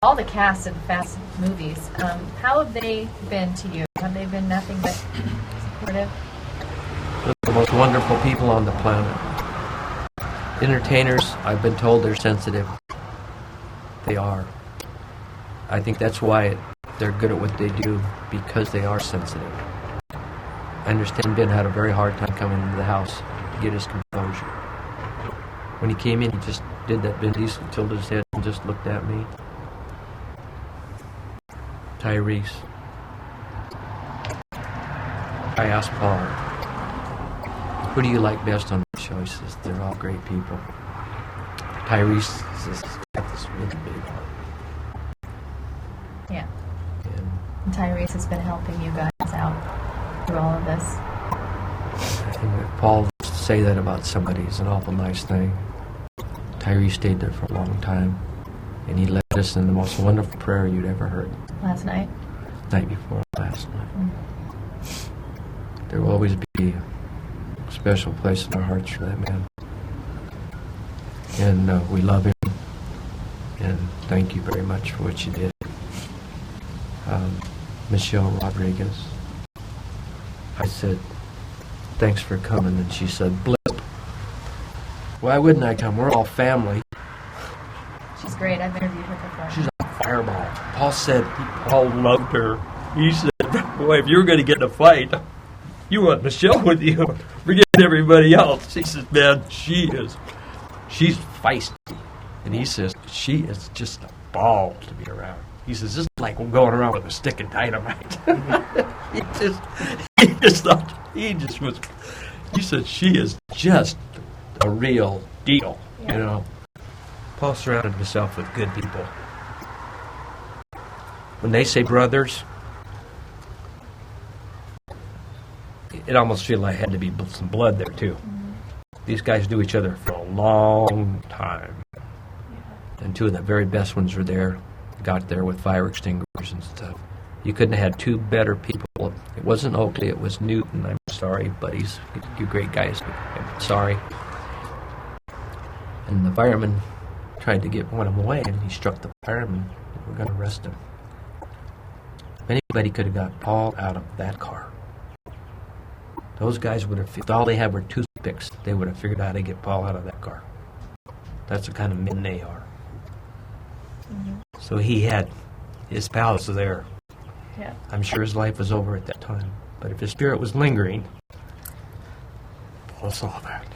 all the cast of Fast movies. How have they been to you? Have they been nothing but supportive? They're the most wonderful people on the planet. Entertainers, I've been told they're sensitive. They are. I think that's why they're good at what they do, because they are sensitive. I understand Ben had a very hard time coming into the house to get his composure. When he came in, he just did that Ben Diesel, tilted his head and just looked at me. Tyrese. I asked Paul, who do you like best on the show? He says, they're all great people. Tyrese says, he's got this really big heart. Yeah. And Tyrese has been helping you guys out through all of this. I think if Paul was to say that about somebody, it's an awful nice thing. Tyrese stayed there for a long time, and he led us in the most wonderful prayer you'd ever heard. Last night? Night before last night. There will always be a special place in our hearts for that man. And we love him. And thank you very much for what you did. Michelle Rodriguez. I said, thanks for coming. And she said, blip. Why wouldn't I come? We're all family. She's great. I've interviewed her before. She's a fireball. Paul said, Paul loved her. He said, boy, if you were going to get in a fight, you want Michelle with you. Forget everybody else. He says, man, she's feisty. And he says, she is just a ball to be around. He says, this is like going around with a stick of dynamite. He said, she is just a real deal, you know. Paul surrounded himself with good people. When they say brothers, it almost feels like there had to be some blood there, too. These guys knew each other for a long time. And two of the very best ones were there, got there with fire extinguishers and stuff. You couldn't have had two better people. It wasn't Oakley, it was Newton. I'm sorry, buddies. You great guys. I'm sorry. And the fireman tried to get one of them away, and he struck the fireman. We're going to arrest him. If anybody could have got Paul out of that car, those guys would have, if all they had were toothpicks, they would have figured out how to get Paul out of that car. That's the kind of men they are. So he had his pals there. Yeah. I'm sure his life was over at that time. But if his spirit was lingering, Paul saw that.